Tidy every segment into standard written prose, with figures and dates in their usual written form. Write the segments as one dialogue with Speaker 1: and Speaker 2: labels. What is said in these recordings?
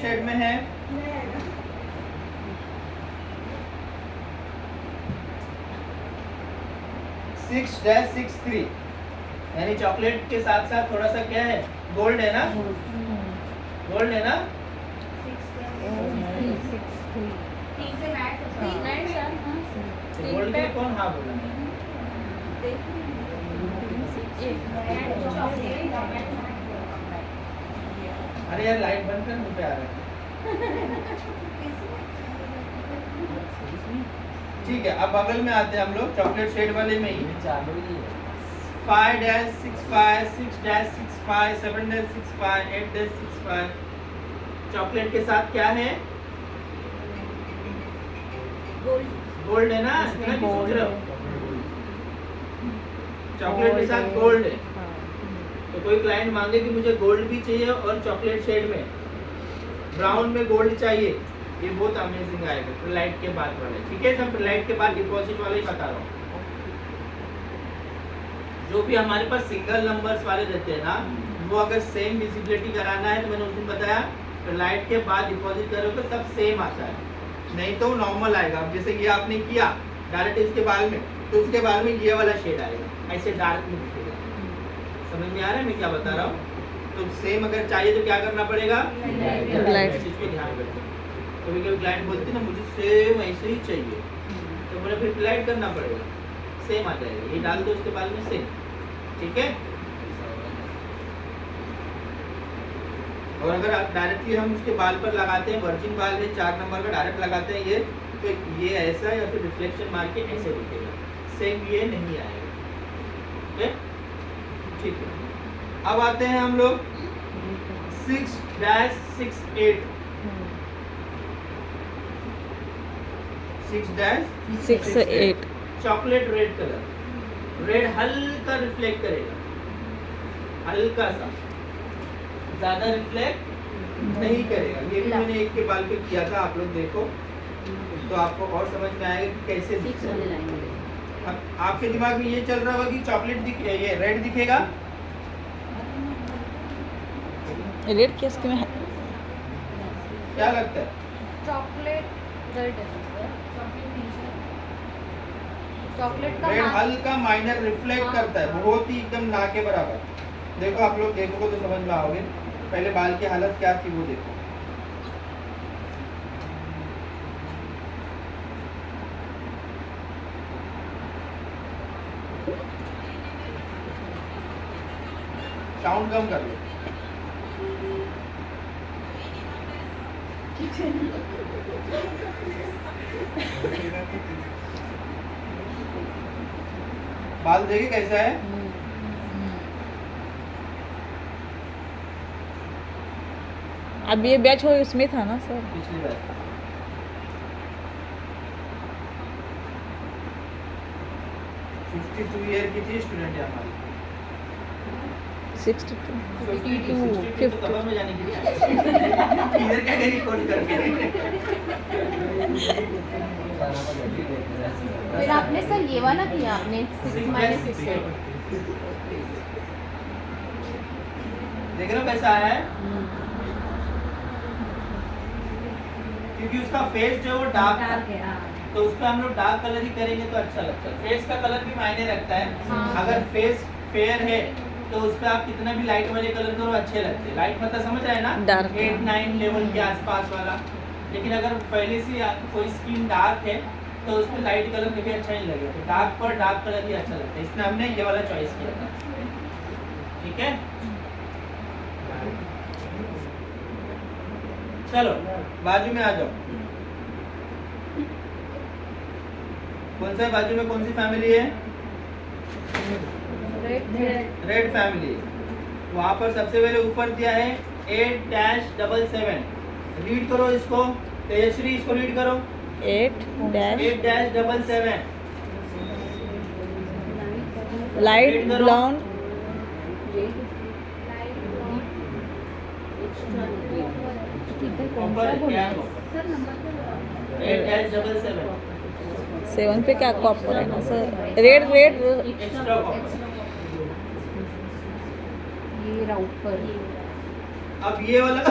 Speaker 1: Shade में है। Six dash 63 यानी चॉकलेट के साथ साथ थोड़ा सा क्या है, गोल्ड है ना, गोल्ड है ना। गोल्ड के कौन हाँ बोला? अरे यार लाइट बंद कर, मुझे आ रहा है। ठीक है, अब बगल में आते हैं हम लोग चॉकलेट शेड वाले में ही। 5-65 6-65 7-65 8-65 चॉकलेट के साथ क्या है, गोल्ड है ना, इतना क्यों सोच रहे हो? चॉकलेट के साथ गोल्ड है। तो कोई क्लाइंट मांगे कि मुझे गोल्ड भी चाहिए और चॉकलेट शेड में ब्राउन में गोल्ड चाहिए, ये बहुत अमेजिंग आएगा प्रिलाइट के बाद वाले। ठीक है, सब प्रिलाइट के बाद डिपॉजिट वाले ही बता रहा हूँ। जो भी हमारे पास सिंगल नंबर्स वाले रहते हैं ना, वो अगर सेम विजिबिलिटी कराना है तो मैंने उस दिन बताया प्रिलाइट के बाद डिपॉजिट करोगे तब सेम आता है, नहीं तो नॉर्मल आएगा। अब जैसे ये आपने किया डायरेक्ट इसके बाल में, तो उसके बाल में ये वाला शेड आएगा, ऐसे डार्क में दिखेगा। समझ में आ रहा है मैं क्या बता रहा हूँ? तो सेम अगर चाहिए तो क्या करना पड़ेगा, चीज को ध्यान रखो। कभी कभी क्लाइंट बोलते ना मुझे सेम ऐसे ही चाहिए, तो बोले फिर प्लाइट करना पड़ेगा, सेम आ जाएगा। ये डाल दो उसके बाल में सेम। ठीक है, और अगर आप डायरेक्टली हम उसके बाल पर लगाते हैं, वर्जिन बाल है 4 नंबर का डायरेक्ट लगाते हैं ये, तो ये ऐसा या फिर रिफ्लेक्शन मार के ऐसे दिखेगा, सेम ये नहीं आएगा। ओके ठीक है, अब आते हैं हम लोग 6-68 6-68 चॉकलेट रेड कलर, रेड हल्का रिफ्लेक्ट करेगा, हल्का सा, ज्यादा रिफ्लेक्ट नहीं करेगा। ये भी मैंने एक के बाल पे किया था, आप लोग देखो तो आपको और समझ में आएगा कि कैसे दिखता है। अब आपके दिमाग में ये चल रहा होगा कि चॉकलेट दिख, ये रेड दिखेगा,
Speaker 2: रेड किस में है?
Speaker 1: क्या लगता है?
Speaker 3: चॉकलेट रेड है, चॉकलेट का
Speaker 1: रेड हल्का माइनर रिफ्लेक्ट करता है, बहुत ही एकदम ना के बराबर। देखो आप लोग देखोगे तो समझ में आओगे। पहले बाल की हालत क्या थी वो देखो, साउंड कम कर लो। बाल देखिए कैसा है,
Speaker 2: अब ये बैच हो उसमें था ना सर,
Speaker 1: पिछली बार 52 ईयर की थी स्टूडेंट है हमारी,
Speaker 2: 62
Speaker 1: 52 तो कबर में जाने के लिए इधर क्या करी रिकॉर्ड करके।
Speaker 3: फिर आपने सर ये वाला किया, आपने 6-6
Speaker 1: देख रहे हो कैसा आया है, क्योंकि उसका फेस जो है वो डार्क है, तो उस पर हम लोग डार्क कलर ही करेंगे तो अच्छा लगता है। फेस का कलर भी मायने रखता है, अगर फेस फेयर है तो उस पर आप कितना भी लाइट वाले कलर करो अच्छे लगते हैं। लाइट मतलब समझ रहे हैं ना,
Speaker 2: Dark।
Speaker 1: 8-9 लेवल के आसपास वाला। लेकिन अगर पहले से कोई स्किन डार्क है तो उस पर लाइट कलर कभी अच्छा नहीं लगेगा, तो डार्क पर डार्क कलर ही अच्छा लगता है, इसलिए हमने ये वाला चॉइस किया था। ठीक है, चलो बाजू में आ जाओ। कौन सा बाजू में कौन सी फैमिली है? Red family. वहां पर सबसे पहले ऊपर दिया है 8-77। रीड करो इसको, तेजश्री इसको रीड करो। 8-77
Speaker 2: लाइट ब्राउन
Speaker 1: ऊपर क्या है? 8-77
Speaker 2: 7 पे क्या कॉपर है ना sir, red red
Speaker 1: extra copper.
Speaker 3: ये राउट पर
Speaker 1: अब ये वाला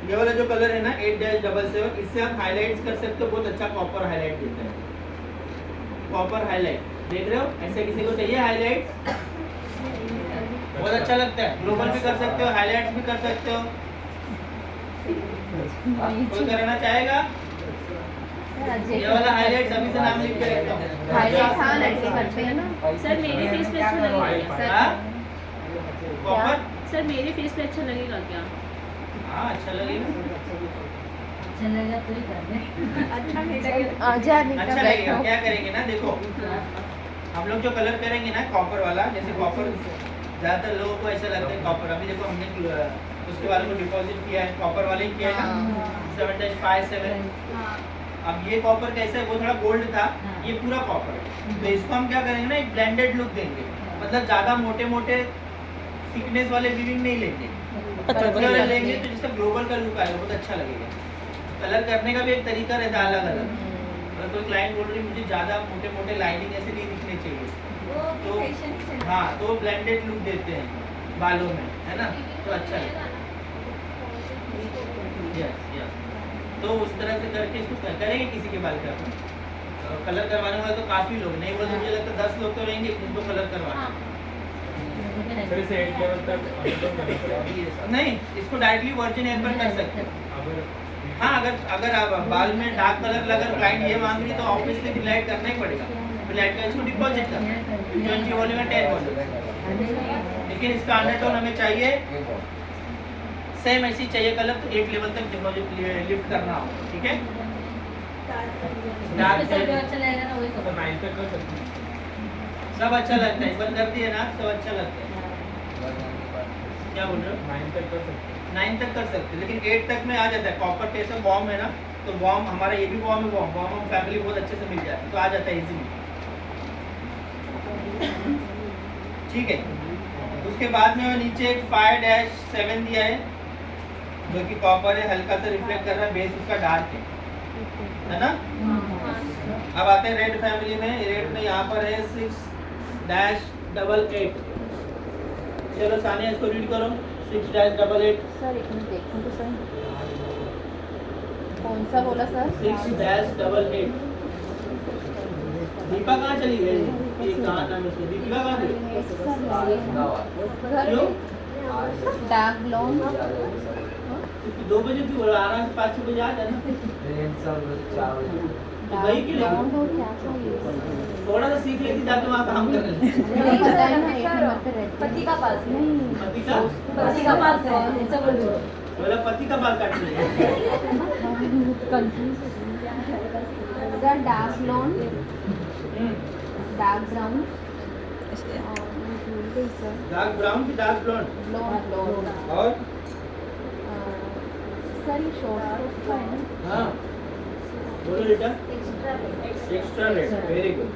Speaker 1: ये वाला जो कलर है ना 8-77, इससे आप हाईलाइट्स कर सकते हो, बहुत अच्छा कॉपर हाईलाइट देता है। कॉपर हाईलाइट देख रहे हो, ऐसे किसी को चाहिए हाईलाइट, बहुत अच्छा लगता है। ग्लोबल भी कर सकते हो, हाईलाइट्स भी कर सकते हो। कोई करना चाहेगा? ये वाला हाईलाइट्स अभी से नाम लिख के रखता हूँ।
Speaker 3: हाईलाइट हाँ लड़के करते हैं ना।
Speaker 4: सर मेरे फेस पे अच्छा लगेगा क्या?
Speaker 1: हाँ? कॉपर?
Speaker 4: सर मेरे फेस पे अच्छा लगेगा क्या?
Speaker 1: हाँ अच्छा लगेगा।
Speaker 4: अच्छा नहीं लगेगा।
Speaker 3: आजा निकल
Speaker 1: अच्छा लगेगा। क्या करेंगे ना, देखो हम लोग जो कलर करेंगे ना कॉपर वाला, जैसे कॉपर ज्यादातर लोगों को ऐसा लगता है कॉपर, अभी देखो हमने उसके वाले को डिपॉजिट किया है, कॉपर वाले ही किया है ना 7-57। अब ये कॉपर कैसा है, वो थोड़ा गोल्ड था, ये पूरा कॉपर है। तो इसको हम क्या करेंगे ना, एक ब्लेंडेड लुक देंगे, मतलब ज्यादा मोटे मोटे थिकनेस वाले वीविंग नहीं लेंगे, पतले वाले लेंगे, तो जिससे ग्लोबल का लुक आएगा, बहुत अच्छा लगेगा। कलर करने का भी एक तरीका रहता है अलग अलग। अगर कोई क्लाइंट बोल रही मुझे ज्यादा मोटे मोटे लाइनिंग ऐसे नहीं दिखने चाहिए, तो हाँ तो ब्लेंडेड लुक देते हैं बालों में, है ना, तो अच्छा लगता है। यस यस, तो उस तरह से करके इसको करेंगे। किसी के बाल का कलर करवाने वाले तो काफी लोग, नहीं बोलते मुझे लगता है 10 लोग तो रहेंगे जिनको कलर करवाना। नहीं, इसको डायरेक्टली वर्जिन हेयर पर कर सकते हैं। हाँ, अगर आप बाल में डार्क कलर लगा, क्लाइंट ये मांग रही तो ऑब्वियसली डिलाइट करना ही पड़ेगा। डिलाइट का इसको डिपॉजिट करना 20 वॉल्यूम में 10 वॉल्यूम, लेकिन इसका अंडरटोन हमें चाहिए सेम ऐसी चाहिए कलर, तो एक लेवल तक डिपॉजिट लिफ्ट करना हो, ठीक है। सब अच्छा लगता है, एक बार करती है ना सब अच्छा लगता है। क्या बोल रहे हो? 9 तक कर सकते हैं, लेकिन 8 तक में आ जाता है। कॉपर कैसे वॉर्म है ना, तो वॉर्म हमारा ये भी वॉर्म है, वॉर्म हम फैमिली बहुत अच्छे से मिल जाता है, तो आ जाता है इजीली, ठीक है। उसके बाद में नीचे एक 5-7 दिया है, जो कि कॉपर है, हल्का सा रिफ्लेक्ट कर रहा है, बेस उसका डार्क है ना। अब आते हैं रेड फैमिली में। रेड में यहाँ पर है 6-88। चलो सानिया इसको रीड करो, 6-88।
Speaker 3: सर एक मिनट देखूं तो सर कौन सा बोला सर?
Speaker 1: 6-88। दीपा कहाँ चली गई? ये कहाँ नाम है? दीपिका कहाँ गई? क्यों?
Speaker 3: डार्क ब्लॉन्ड
Speaker 1: 2 बजे क्यों बोला? आराम से 5-6 बजे आ जाना। वही क्यों लेगी?
Speaker 3: ब्लॉन्ड और क्या चाहिए?
Speaker 1: थोड़ा सा सीख लेती जाके वहाँ काम करने।
Speaker 3: नहीं पता है ना, एक नंबर पे रहती
Speaker 4: पति का पास
Speaker 3: नहीं
Speaker 1: पति का
Speaker 4: पास है ऐसा बोल दो।
Speaker 1: बोला पति का बाल काटने।
Speaker 3: Confuse sir. Dark blonde, dark brown sir,
Speaker 1: dark brown की डार्क ब्लॉन्ड
Speaker 3: ब्लॉन्ड
Speaker 1: और
Speaker 3: सर ये शॉर्ट का है ना?
Speaker 1: हाँ बोलो बेटा। Extra red, very good.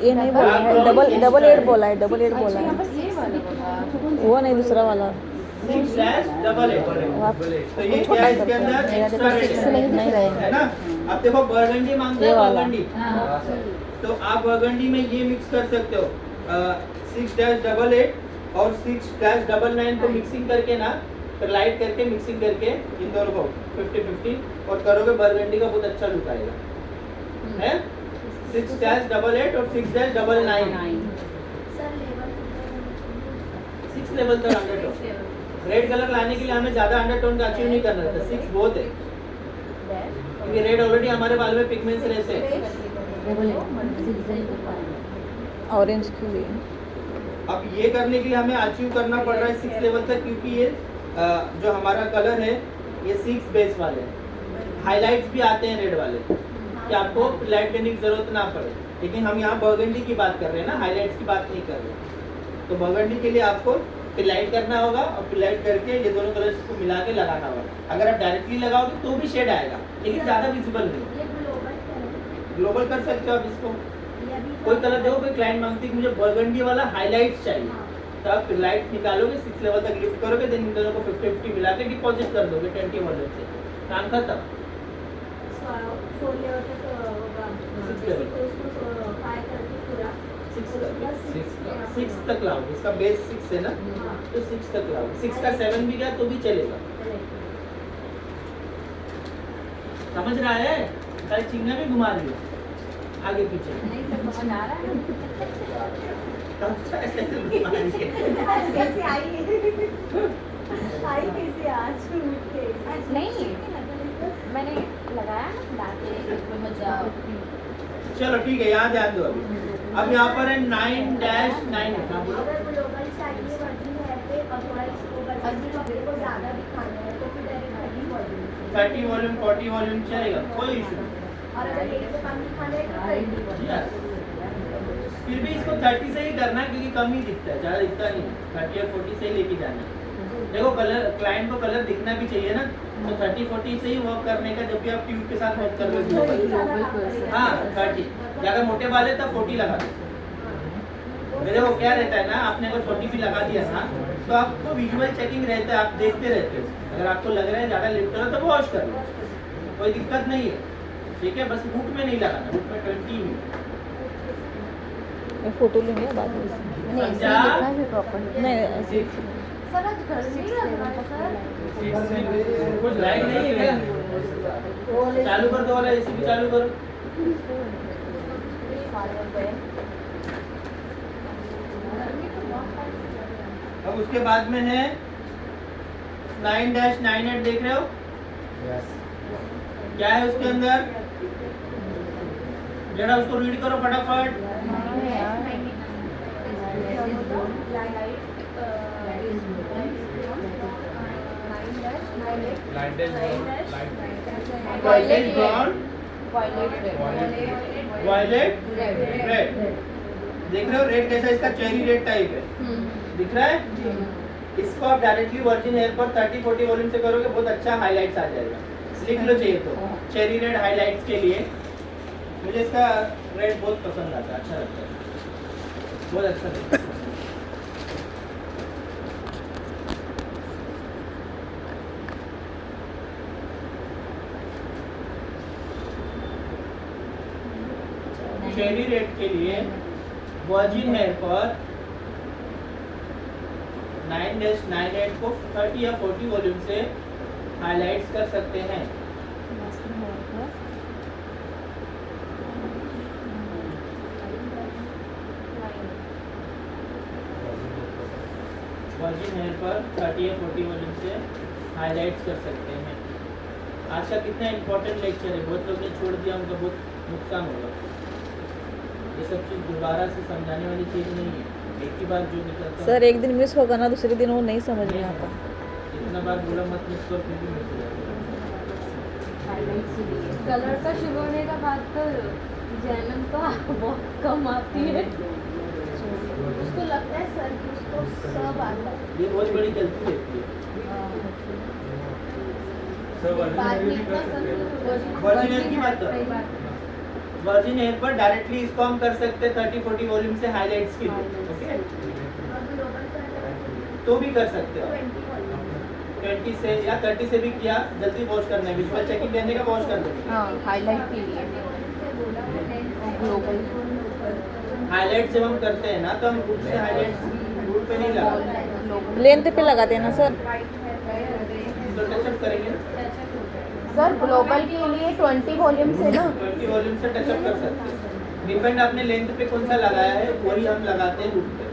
Speaker 2: ये नहीं बोला है, डबल एड बोला है, डबल एड बोला
Speaker 3: यहाँ
Speaker 2: है,
Speaker 3: पर ये वाला बोला।
Speaker 2: वो नहीं दूसरा वाला।
Speaker 1: 6-88। तो ये क्या है इसके अंदर?
Speaker 3: मेरा
Speaker 1: एक्स्ट्रा
Speaker 3: देखो
Speaker 1: रेड
Speaker 3: 6 नहीं दिख रहा
Speaker 1: है ना। अब देखो बर्गंडी मांगते
Speaker 2: ये
Speaker 1: हैं,
Speaker 2: वाला।
Speaker 1: बर्गंडी, तो आप बर्गंडी में ये मिक्स कर सकते हो। 6-88 और 6-99 को मिक्सिंग करके ना, फिर लाइट करके मिक्सिंग करके इन दोनों को 50-50 और करोगे, बर्गंडी का बहुत अच्छा लुक आएगा, है। 6-88 और 6-99, 6 लेवल तक अंडरटोन। रेड कलर लाने के लिए हमें ज्यादा अंडरटोन का अचीव नहीं करना था, 6 बहुत है, क्योंकि रेड ऑलरेडी हमारे बाल में पिगमेंट्स रहते हैं।
Speaker 2: ऑरेंज के लिए
Speaker 1: अब ये करने के लिए हमें अचीव करना पड़ रहा है 6 लेवल तक, क्योंकि ये जो हमारा कलर है ये 6 बेस वाले हैं। हाइलाइट्स भी आते हैं रेड वाले, कि आपको लाइट करने की जरूरत ना पड़े, लेकिन हम यहाँ बर्गंडी की बात कर रहे हैं ना, हाइलाइट्स की बात नहीं कर रहे। तो बर्गंडी के लिए आपको लाइट करना होगा, और लाइट करके ये दोनों कलर्स को मिला के लगाना होगा। अगर आप डायरेक्टली लगाओगे तो भी शेड आएगा, लेकिन ज्यादा विजिबल नहीं। ग्लोबल कर सकते हो आप इसको। कोई कलर देखो, कोई क्लाइंट मांगती है कि मुझे बर्गंडी वाला हाईलाइट्स चाहिए, तो आप लाइट निकालोगे, 6 लेवल तक लिफ्ट करोगे, देन इन दोनों को 50-50 मिला के डिपॉजिट कर दोगे 20 वॉल्यूम से, काम खत्म। 6 तक लाओगे, इसका बेस 6 है ना, तो 6 तक लाओगे। 6 का 7 भी गया तो भी चलेगा, समझ रहा है? कल चिंगा भी घुमा रही है आगे पीछे।
Speaker 4: नहीं सर पसंद आ रहा है
Speaker 1: कब से ऐसे घुमा रही है?
Speaker 5: कैसे आई कैसे आज उठ के
Speaker 3: नहीं मैंने लगाया ना लाके मजा
Speaker 1: चलो ठीक है, यहाँ ध्यान दो अभी। अब यहाँ पर है 9-9 है। हाँ, बोलो।
Speaker 5: अगर ग्लोबल चाहिए वर्जिन है पे और थोड़ा इसको वर्जिन कपड़े को ज्यादा दिखाना है तो फिर डायरेक्ट
Speaker 1: 30 वॉल्यूम 40 वॉल्यूम चलेगा, कोई इशू नहीं।
Speaker 5: और अगर एक से कम दिखाना है तो 30
Speaker 1: Yes. फिर भी इसको 30 से ही करना है क्योंकि कम ही दिखता है, ज़्यादा दिखता नहीं है। 30 और 40 से ही लेके जाना है। देखो कलर, क्लाइंट को कलर दिखना भी चाहिए ना, तो 30-40 से ही वर्क करने का। जब भी आप ट्यूब के साथ वर्क कर रहे हो, हाँ 30। अगर मोटे बाल है तब 40 लगा दो। मेरे को क्या रहता है ना, आपने अगर 40 भी लगा दिया ना तो आपको विजुअल चेकिंग रहता है, आप देखते रहते हो। अगर आपको लग रहा है ज़्यादा लिफ्ट करो तो वॉश कर लो, कोई दिक्कत नहीं है। ठीक है, बस रूट में नहीं लगाना, रूट में 20 में।
Speaker 2: मैं फोटो लूँगी बाद में।
Speaker 3: नहीं ऐसे ही लिखा है प्रॉपर
Speaker 2: नहीं ऐसे
Speaker 5: सर आज घर में ही लग रहा है सर
Speaker 1: कुछ ड्राइंग नहीं है क्या? चालू कर दो वाला एसी भी चालू करो। अब उसके बाद में है 9-98 देख रहे हो? क्या है उसके अंदर? जरा उसको रीड करो फटाफट। Violet brown, violet red. देख रहे हो रेड कैसा? इसका चेरी रेड टाइप है, दिख रहा है? इसको आप डायरेक्टली वर्जिन हेयर पर 30-40 वॉल्यूम से करोगे, बहुत अच्छा हाइलाइट्स आ जाएगा। लिख लो चाहिए तो, चेरी रेड हाइलाइट्स के लिए। मुझे इसका रेड बहुत पसंद आता है, अच्छा लगता है, बहुत अच्छा लगता है। चेरी रेड के लिए वर्जिन हेयर पर 9-98 को 30 या 40 वॉल्यूम से हाइलाइट्स कर सकते हैं। वर्जिन हेयर पर 30 या 40 वॉल्यूम से हाइलाइट्स कर सकते हैं। आज का कितना इम्पोर्टेंट लेक्चर है, बहुत लोग ने छोड़ दिया, उनका बहुत नुकसान होगा। ये सब चीज़ दोबारा से समझाने वाली चीज़ नहीं है, एक ही बार जो निकलता
Speaker 2: सर एक दिन मिस होगा ना, दूसरे दिन वो नहीं समझ में आता।
Speaker 1: इतना बार बोला मत मिस करो, फिर भी मिस हो जाएगा।
Speaker 3: कलर का शुरू होने का बाद तो जैनम तो बहुत कम आती है।
Speaker 5: उसको लगता है सर कि उसको सब आता है।
Speaker 1: ये बहुत बड़ी गलती रहती है।
Speaker 5: बाद में इतना सब
Speaker 1: वर्जिन हेयर की बात कर, वर्जिन हेयर पर डायरेक्टली इसको हम कर सकते हैं 30-40 वॉल्यूम से हाइलाइट्स के लिए। ओके, तो भी कर सकते हो 20 से या 30 से भी किया। जल्दी वॉश करना है, विजुअल चेकिंग देने का वॉश कर देंगे।
Speaker 3: हाँ हाईलाइट के लिए ग्लोबल
Speaker 1: हाइलाइट जब हम करते हैं ना तो हम रूट से हाइलाइट रूट पे नहीं लगाते,
Speaker 2: लेंथ पे लगाते हैं ना सर।
Speaker 1: तो टचअप करेंगे ना,
Speaker 3: सर ग्लोबल के लिए 20 वॉल्यूम से ना
Speaker 1: 20 वॉल्यूम से टचअप कर सकते हैं। डिपेंड आपने लेंथ पे कौन सा लगाया है, वही हम लगाते हैं रूट पे।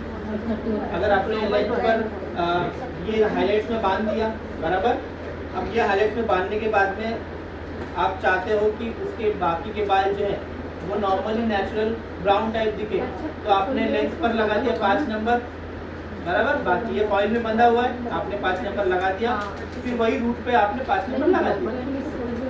Speaker 1: अगर आपने लेंथ पर ये हाइलाइट्स में बांध दिया बराबर, अब ये हाइलाइट्स में बांधने के बाद में आप चाहते हो कि उसके बाकी के बाल जो है वो नॉर्मली नेचुरल ब्राउन टाइप दिखे, तो आपने लेंथ पर लगा दिया 5 नंबर बराबर। बाकी ये फॉइल में बंधा हुआ है, आपने 5 नंबर लगा दिया, फिर वही रूट पे आपने 5 नंबर लगा दिया,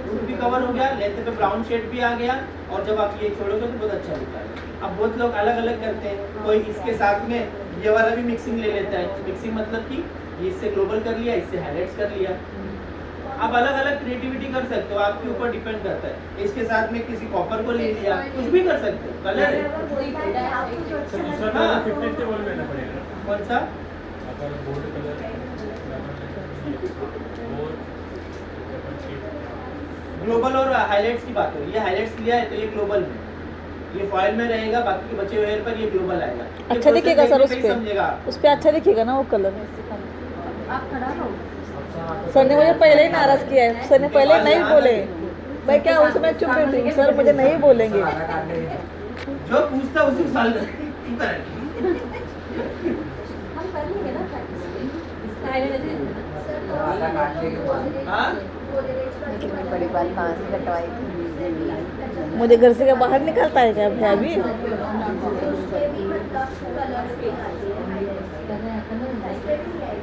Speaker 1: रूट भी कवर हो गया, लेंथ पे ब्राउन शेड भी आ गया। और जब आप ये छोड़ोगे तो बहुत अच्छा दिखता है। अब बहुत लोग अलग अलग करते हैं, कोई इसके साथ में ये वाला भी मिक्सिंग ले लेता है। मिक्सिंग मतलब कि इससे ग्लोबल कर लिया, इससे हाइलाइट्स कर लिया। आप अलग अलग क्रिएटिविटी कर सकते हो, आपके ऊपर डिपेंड करता है। इसके साथ में किसी कॉपर को ले लिया, कुछ भी कर सकते हो, कलर है। हाँ,
Speaker 6: 50 वॉल्यूम लेना पड़ेगा
Speaker 1: कौन सा?
Speaker 6: अगर बोर्ड कलर और
Speaker 1: ग्लोबल और हाइलाइट्स की बात हो, ये हाइलाइट्स लिया है तो ये ग्लोबल में, ये फॉइल में रहेगा, बाकी के बचे हुए हेयर पर ये ग्लोबल आएगा। ये
Speaker 2: अच्छा दिखेगा सर
Speaker 1: process
Speaker 2: उस
Speaker 1: देखने पे ही
Speaker 2: पे,
Speaker 1: समझेगा आप।
Speaker 2: उस पे अच्छा दिखेगा ना वो कलर।
Speaker 3: आप खड़ा रहो।
Speaker 2: सर ने मुझे पहले ही नाराज किया है, सर ने पहले नहीं बोले। मैं क्या उसमें चुप रहती हूँ सर, मुझे नहीं बोलेंगे।
Speaker 1: जो पूछता उसी को सॉल्व कर।
Speaker 3: हम कर लेंगे ना प्रैक्टिस इसका
Speaker 1: हाँ
Speaker 5: कितनी बड़ी बात कहाँ से कटवाई थी?
Speaker 2: मुझे घर से क्या बाहर निकलता है क्या अभी?
Speaker 5: उसके भी मतलब कलर्स दिखाती है,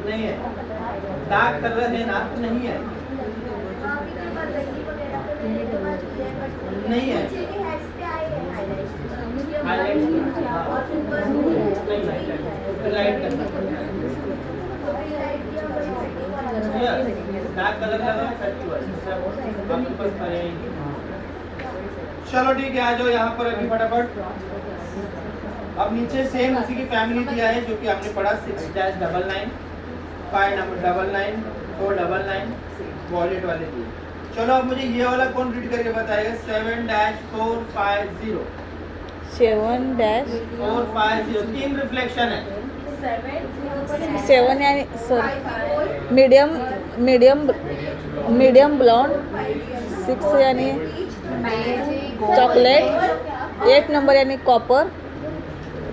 Speaker 1: नहीं है, डार्क कलर है ना तो नहीं है,
Speaker 5: हाँ भी के बाद रंगी वगैरह पे मैंने के बाद किया है, बट
Speaker 1: नहीं है।
Speaker 5: नीचे के हेड्स पे आए हैं हाईलाइट्स
Speaker 1: Highlights
Speaker 5: और ऊपर भी है।
Speaker 1: लाइट करना
Speaker 5: तो भी लाइट किया और सेटिंग वाला
Speaker 1: डार्क कलर लगा आपके पास पड़ेंगे। चलो ठीक है, आ जाओ यहाँ पर अभी फटाफट। अब नीचे सेम उसी की फैमिली दिया है जो कि आपने पढ़ा 6-99, 599, 499 वॉलेट वाले दिए। चलो अब मुझे ये वाला कौन रीड करके बताएगा? 7-450 450 तीन रिफ्लेक्शन है।
Speaker 2: 7 यानी सर मीडियम ब्लॉन्ड, 6 यानी चॉकलेट, 8 नंबर यानी कॉपर।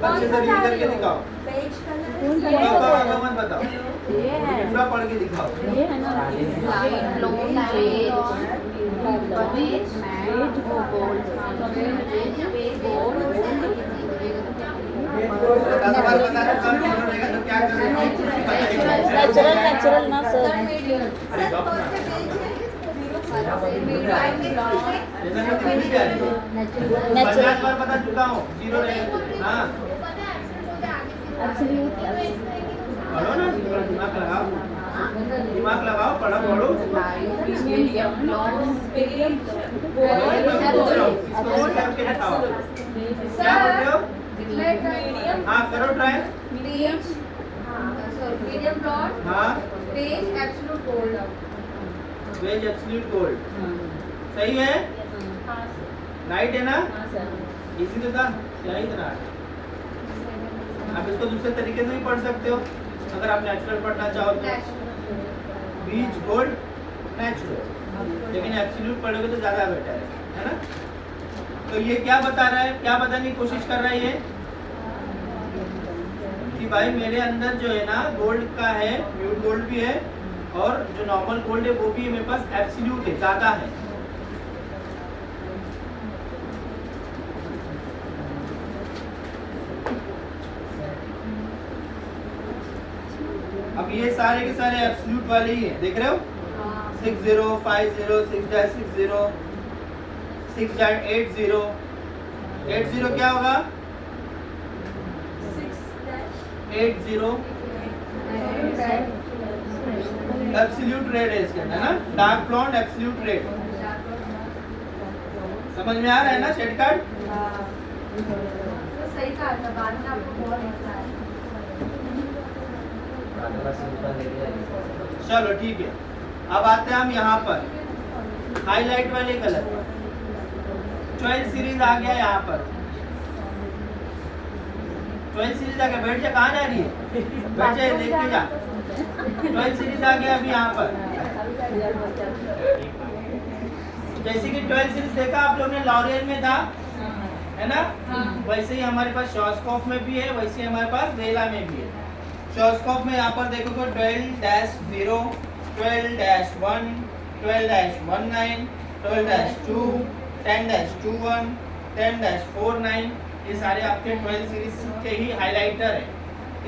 Speaker 1: अच्छे से रीड करके दिखाओ,
Speaker 5: बेज कलर
Speaker 1: मत बताओ, पूरा पढ़ के दिखाओ।
Speaker 3: ये है ना light blonde beige matte gold
Speaker 1: 10 बार बता दो कब जीरो रहेगा तो क्या करोगे?
Speaker 2: नेचुरल ना सर।
Speaker 1: नेचुरल बार बता चुका हूँ, जीरो रहेगा। हाँ पढ़ो ना, दिमाग लगाओ, पढ़ो पढ़ो।
Speaker 3: मीडियम ब्लॉन्ड
Speaker 1: क्या बोलते हो? हाँ करो ट्राई।
Speaker 5: मीडियम ब्लॉन्ड
Speaker 1: हाँ
Speaker 5: beige absolute gold
Speaker 1: beige absolute gold सही है, राइट है ना? इसी तो था, यही था। आप इसको दूसरे तरीके से भी पढ़ सकते हो अगर आप नेचुरल पढ़ना चाहो तो। बीज गोल्ड नेचुरल, लेकिन एब्सोल्यूट पढ़ोगे तो ज़्यादा बेटर है ना? तो ये क्या बता रहा है, क्या बताने की कोशिश कर रहा है ये कि भाई मेरे अंदर जो है ना गोल्ड का है, म्यूट गोल्ड भी है और जो नॉर्मल गोल्ड है वो भी है, मेरे पास एब्सोल्यूट है, ज़्यादा है। अब ये सारे के सारे एब्सोल्यूट वाले ही हैं, देख रहे हो? 60, 50, 6-60, 6-80, 80 क्या होगा? 80 एब्सोल्यूट रेड है इसके अंदर ना, डार्क ब्लॉन्ड एब्सोल्यूट रेड। समझ में आ रहा है ना शेड कार्ड?
Speaker 5: तो सही कहा था, बाद में आपको बहुत मजा आया।
Speaker 1: चलो ठीक है, अब आते हैं हम यहाँ पर हाईलाइट वाले कलर। 12 सीरीज आ गया यहाँ पर। 12 सीरीज आ गया, बैठ जा, कहाँ जा रही है? बैठ जा, देख के जा। 12 सीरीज आ गया अभी यहाँ पर। जैसे कि 12 सीरीज देखा आप लोग ने, लॉरियल में था है ना? वैसे ही हमारे पास शॉस्कॉफ में भी है, वैसे ही हमारे पास वेला में भी है। शॉस्कॉफ में यहाँ पर देखोगे 12-0, 12-1, 12-19, 12-2, 10-21, 10-49, ये सारे आपके 12 सीरीज के ही हाइलाइटर है।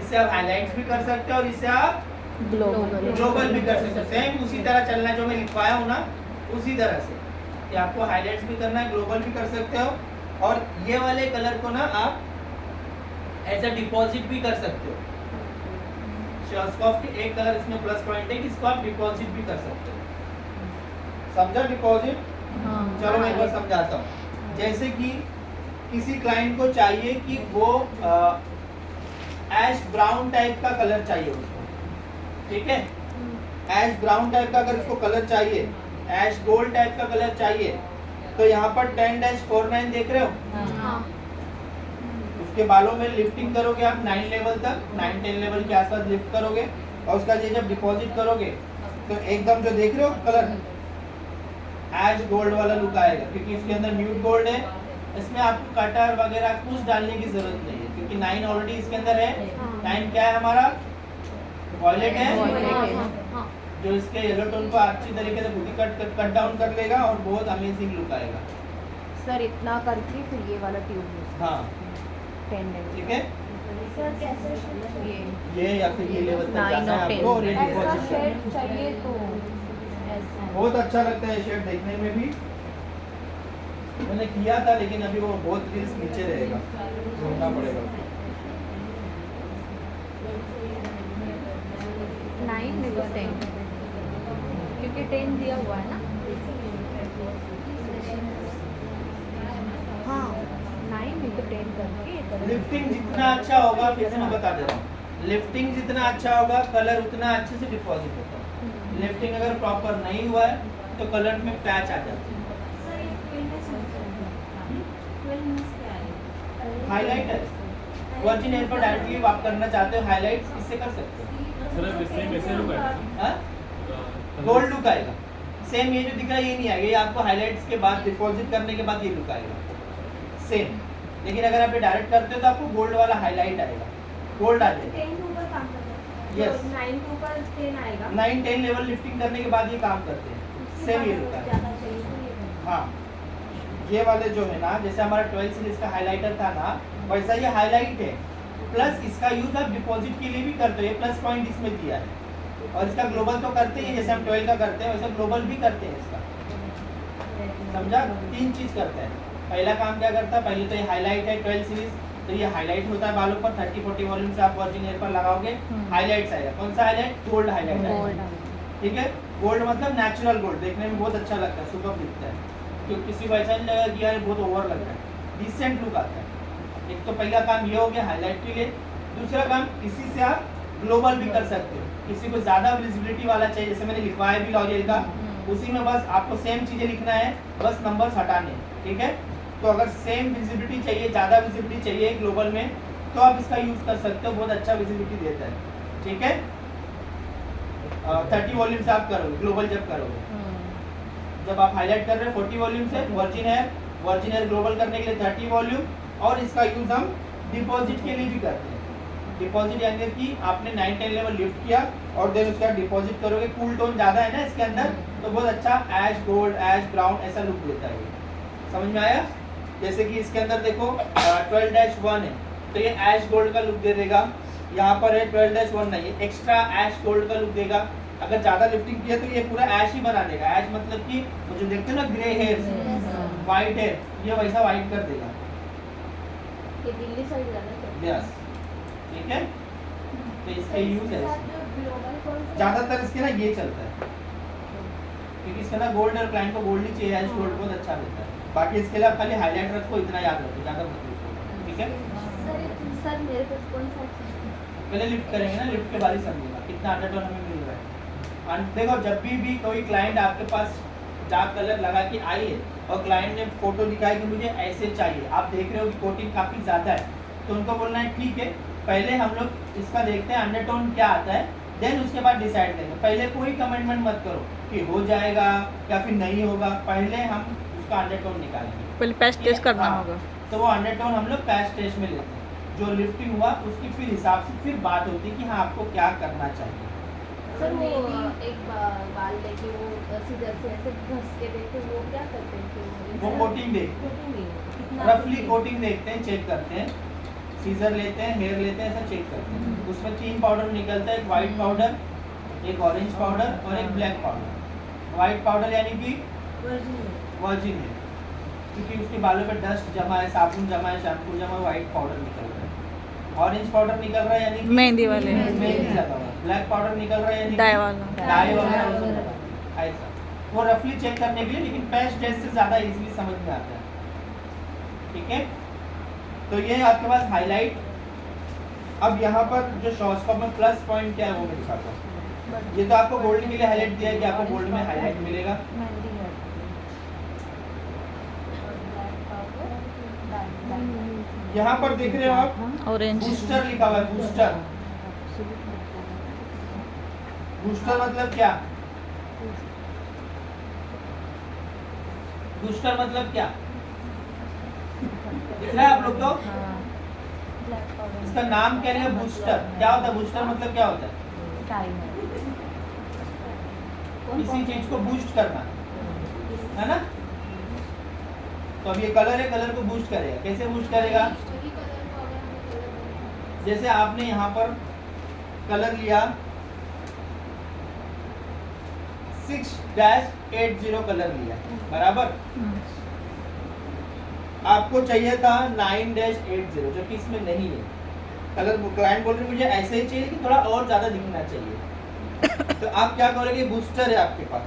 Speaker 1: इससे आप हाइलाइट्स भी कर सकते हो और इससे आप ग्लोबल भी कर सकते हो। सेम उसी तरह चलना है जो मैं लिखवाया हूँ ना, उसी तरह से कि आपको हाइलाइट्स भी करना है, ग्लोबल भी कर सकते हो। और ये वाले कलर को ना आप एज अ डिपॉजिट भी कर सकते हो। शॉस्कॉफ के एक कलर इसमें प्लस पॉइंट है कि इसको आप डिपॉजिट भी कर सकते हो। समझा डिपॉजिट? चलो मैं एक बार समझाता हूँ। जैसे कि किसी क्लाइंट को चाहिए कि वो ऐश ब्राउन टाइप का कलर चाहिए उसको, ठीक है? ऐश ब्राउन टाइप का अगर उसको कलर चाहिए, ऐश गोल्ड टाइप का कलर चाहिए, तो यहाँ पर 10-49 देख रहे हो? उसके बालों में लिफ्टिंग करोगे आप 9 लेवल तक, 9-10 लेवल के आसपास लिफ्ट करोगे और उसका ये जब डिपॉजिट करोगे तो एकदम जो देख रहे हो कलर एज गोल्ड वाला लुक आएगा, क्योंकि इसके अंदर म्यूट गोल्ड है। इसमें आपको कटर वगैरह कुछ डालने की जरूरत नहीं है, क्योंकि 9 ऑलरेडी इसके अंदर है। 9 क्या है हमारा, वॉयलेट है,
Speaker 3: हाँ
Speaker 1: जो इसके येलो टोन को अच्छी तरीके से खुद ही कट डाउन कर लेगा और बहुत अमेजिंग लुक आएगा।
Speaker 3: सर इतना करके फिर ये वाला ट्यूब
Speaker 1: हाँ
Speaker 3: 10
Speaker 1: ठीक है,
Speaker 5: सर कैसे
Speaker 1: ये या फिर ये लेवल तक
Speaker 3: 9
Speaker 1: जाना है
Speaker 3: और 10
Speaker 1: आपको। और ये
Speaker 3: ऐसा
Speaker 1: डिपॉजिट
Speaker 3: शेड चाहिए तो ऐसा
Speaker 1: बहुत अच्छा लगता है शेड देखने में भी। मैंने किया था लेकिन अभी वो बहुत रील्स नीचे रहेगा, ढूंढना पड़ेगा।
Speaker 3: 9 में तो 10 क्योंकि 10 दिया हुआ है ना। हाँ 9 में तो 10 करके
Speaker 1: लिफ्टिंग जितना अच्छा होगा, फिर से मैं बता दे रहा हूँ, लिफ्टिंग जितना अच्छा होगा कलर उतना अच्छे से डिपॉजिट होता है। लिफ्टिंग अगर प्रॉपर नहीं हुआ है तो कलर में पैच आ जाता है।
Speaker 5: सर ये 12 मिनट्स क्या है?
Speaker 1: हाईलाइटर वर्जिन हेयर पर डायरेक्टली आप करना चाहते हो हाईलाइट्स, इससे कर सकते हो।
Speaker 6: सर इससे वैसे लुक है
Speaker 1: हाँ गोल्ड लुक आएगा, सेम ये जो दिख रहा है ये नहीं आएगा, ये आपको हाईलाइट्स के बाद डिपॉजिट करने के बाद ये लुक आएगा सेम। लेकिन अगर आप ये डायरेक्ट करते हो तो आपको गोल्ड वाला हाईलाइट आएगा, गोल्ड आ जाएगा।
Speaker 5: 10 के ऊपर काम करता है।
Speaker 1: Yes.
Speaker 5: तो 9 के ऊपर 10 आएगा।
Speaker 1: 9-10 लेवल लिफ्टिंग करने के बाद ये काम करते हैं, सेम ये लुक आएगा।
Speaker 5: ज़्यादा चाहिए तो ये करना।
Speaker 1: हाँ ये वाले जो है ना, जैसे हमारा 12 सीरीज का हाइलाइटर था ना, वैसा ये हाईलाइट है, प्लस इसका यूज आप डिपॉजिट के लिए भी करते हो, ये प्लस पॉइंट इसमें दिया है। और इसका ग्लोबल तो करते ही हैं, जैसे हम 12 का करते हैं वैसे ग्लोबल भी करते हैं इसका, समझा। 3 चीज करते हैं। पहला काम क्या करता है, पहले तो ये हाईलाइट है 12 सीरीज, तो ये हाईलाइट होता है बालों पर। 30-40 वॉल्यूम से आप वर्जिन हेयर पर लगाओगे हाईलाइट्स आएगा। कौन सा हाईलाइट, गोल्ड हाईलाइट आएगा, ठीक है। गोल्ड मतलब नेचुरल गोल्ड, देखने में बहुत अच्छा लगता है, सुपर दिखता है, क्योंकि किसी को ऐसा नहीं लगेगा कि यार बहुत ओवर लग रहा है, डिसेंट लुक आता है। एक तो पहला काम ये हो गया हाईलाइट के लिए। दूसरा काम, इसी से आप ग्लोबल भी कर सकते हो। किसी को ज़्यादा विजिबिलिटी वाला चाहिए, जैसे मैंने लिखवाया भी लॉरियल का, उसी में बस आपको सेम चीज़ें लिखना है, बस नंबर्स हटाने हैं, ठीक है। तो अगर सेम विजिबिलिटी चाहिए, ज़्यादा विजिबिलिटी चाहिए ग्लोबल में, तो आप इसका यूज़ कर सकते हो, बहुत अच्छा विजिबिलिटी देता है, ठीक है। 30 वॉल्यूम से आप करोगे ग्लोबल, जब करोगे, जब आप हाईलाइट कर रहे हो 40 वॉल्यूम से वर्जिन हेयर ग्लोबल करने के लिए 30 वॉल्यूम, और इसका यूज़ हम डिपॉजिट के लिए भी करते हैं। डिपॉजिट यानी कि आपने 9-10 लेवल लिफ्ट किया और देन उसका डिपॉजिट करोगे, कूल टोन ज़्यादा है ना इसके अंदर, तो बहुत अच्छा ऐश गोल्ड, ऐश ब्राउन ऐसा लुक देता है। समझ में आया। जैसे कि इसके अंदर देखो 12-1 है, तो ये ऐश गोल्ड का लुक दे देगा। यहाँ पर है 12-1 नहीं, एक्स्ट्रा ऐश गोल्ड का लुक देगा। अगर ज़्यादा लिफ्टिंग किया तो ये पूरा ऐश ही बना देगा। ऐश मतलब कि वो जो देखते हो ना ग्रे हेयर, वाइट है, ये वैसा वाइट कर देगा।
Speaker 3: ये दिल्ली साइड जाना चाहिए।
Speaker 1: यस, ठीक है। तो इसका यूज है,
Speaker 5: ग्लोबल कौन सा?
Speaker 1: ज़्यादातर इसके ना ये चलता है, क्योंकि इसका ना गोल्ड और क्लाइंट को गोल्ड ही चाहिए, ऐश गोल्ड बहुत अच्छा रहता है। बाकी इसके लिए आप खाली हाईलाइट रखो, इतना याद रखो, ज़्यादा मत यूज करो, ठीक है।
Speaker 5: सर मेरे को कौन सा?
Speaker 1: पहले लिफ्ट करेंगे ना, लिफ्ट के बाद ही समझेगा कितना अंडरटोन हमें मिल रहा है। और देखो जब भी कोई क्लाइंट आपके पास डार्क कलर लगा के आई है और क्लाइंट ने फोटो दिखाई कि मुझे ऐसे चाहिए, आप देख रहे हो कि कोटिंग काफ़ी ज़्यादा है, तो उनको बोलना है ठीक है, पहले हम लोग इसका देखते हैं अंडरटोन क्या आता है, देन उसके बाद डिसाइड करेंगे। पहले कोई कमेंटमेंट मत करो कि हो जाएगा या फिर नहीं होगा, पहले हम उसका अंडरटोन निकालेंगे।
Speaker 2: पहले पैच टेस्ट करना
Speaker 1: हाँ,
Speaker 2: होगा।
Speaker 1: तो वो अंडरटोन हम लोग पैच टेस्ट में लेते हैं। जो लिफ्टिंग हुआ उसकी फिर हिसाब से फिर बात होती है कि हाँ आपको क्या करना चाहिए।
Speaker 3: सर वो एक बाल लेके वो सीधर से ऐसे घस के देखे, वो क्या करते हैं कि
Speaker 1: वो कोटिंग दे, रफली कोटिंग देखते हैं, चेक करते हैं, सीजर लेते हैं, हेयर लेते हैं, ऐसा चेक करते हैं। उसमें 3 पाउडर निकलता है, एक वाइट पाउडर, एक ऑरेंज पाउडर और एक ब्लैक पाउडर। वाइट पाउडर यानी कि वर्जिन है, क्योंकि उसके बालों पे डस्ट जमा है, साबुन जमा है, शैम्पू जमा है, वाइट पाउडर निकल रहा है। ऑरेंज पाउडर निकल रहा है यानी कि
Speaker 2: मेहंदी वाले
Speaker 1: मेहंदी लगा हुआ है। ब्लैक पाउडर निकल रहा है यानी
Speaker 2: डाई वाला।
Speaker 1: डाई वाला ऐसा। वो रफली चेक करने के लिए, लेकिन पैच टेस्ट से ज़्यादा इजीली समझ में आता है, ठीक है। तो ये आपके पास हाईलाइट। अब यहाँ पर जो शॉर्टस्कॉप में प्लस पॉइंट क्या है वो मैं दिखाता हूँ। ये तो आपको गोल्ड के लिए हाईलाइट दिया है कि आपको गोल्ड में हाईलाइट मिलेगा। यहाँ पर देख रहे हो आप
Speaker 2: ऑरेंज।
Speaker 1: बूस्टर लिखा हुआ है, बूस्टर। बूस्टर मतलब क्या, बूस्टर मतलब क्या दिख रहा है आप लोग को? इसका नाम क्या है? बूस्टर। क्या होता है बूस्टर? मतलब क्या होता है? किसी चीज को बूस्ट करना, है ना? तो अब ये कलर है, कलर को बूस्ट करेगा। कैसे बूस्ट करेगा? जैसे आपने यहाँ पर कलर लिया 6-80 कलर लिया, बराबर। आपको चाहिए था 9-80, जो कि इसमें नहीं है। कलर क्लाइंट बोल रहे मुझे ऐसे ही चाहिए कि थोड़ा और ज्यादा दिखना चाहिए। तो आप क्या करोगे? बूस्टर है आपके पास,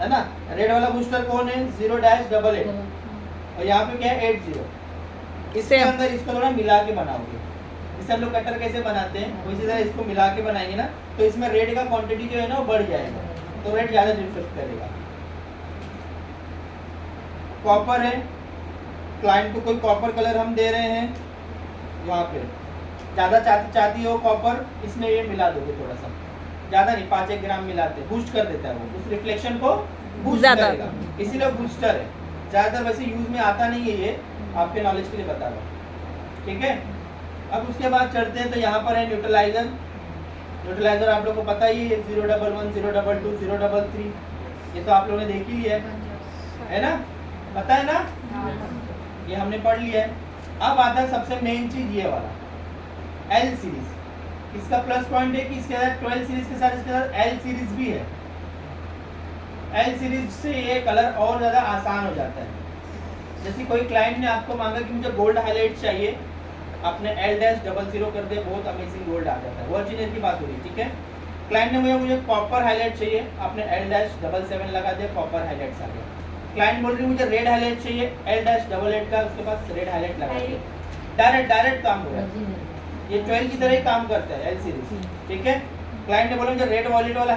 Speaker 1: है ना? रेड वाला बूस्टर कौन है? 0-88 और यहाँ पे क्या है? 80। इसके
Speaker 2: Same.
Speaker 1: अंदर इसको थोड़ा मिला के बनाओगे। इसे हम लोग कटर कैसे बनाते हैं उसी तरह इसको मिला के बनाएंगे ना, तो इसमें रेड का क्वांटिटी जो है ना वो बढ़ जाएगा, तो रेड ज्यादा रिफ्लेक्ट करेगा। कॉपर है, क्लाइंट को कोई कॉपर कलर हम दे रहे हैं, यहाँ पे ज्यादा चाहती हो कॉपर, इसमें ये मिला दोगे थोड़ा सा, ज्यादा नहीं, 5-1 ग्राम मिलाते, बूस्ट कर देता है वो, उस रिफ्लेक्शन को बूस्ट
Speaker 2: ज्यादा।
Speaker 1: करेगा, इसीलिए बूस्टर है। ज्यादातर वैसे यूज में आता नहीं है ये, आपके नॉलेज के लिए बता रहा हूँ, ठीक है। अब उसके बाद चलते हैं, तो यहाँ पर है न्यूट्रलाइजर। न्यूट्रलाइजर आप लोग को पता ही है, 011, 022, 033, ये तो आप लोगों ने देख ही लिया है ना? पता है ना? ये हमने पढ़ लिया है। अब आता है सबसे मेन चीज, ये वाला एल सीरीज। इसका प्लस पॉइंट है कि इसके साथ 12 सीरीज के साथ इसके साथ एल सीरीज भी है। एल सीरीज से ये कलर और ज्यादा आसान हो जाता है। जैसे कोई क्लाइंट ने आपको मांगा कि मुझे गोल्ड हाईलाइट चाहिए, आपने L-00 कर दिया, बहुत अमेजिंग गोल्ड आ जाता है। वर्जिनियर की बात हो रही है, ठीक है। क्लाइंट ने मुझे कॉपर हाईलाइट चाहिए, आपने L-77 लगा दिया, कॉपर हाईलाइट्स आ गया। क्लाइंट बोल रही है मुझे रेड हाईलाइट चाहिए, L-88 का उसके पास रेड हाईलाइट लगा दिया, डायरेक्ट काम हो रहा है। ये 12 की तरह ही काम करता है एल सीरीज, ठीक है। क्लाइंट ने बोला मुझे रेड वॉलेट वाला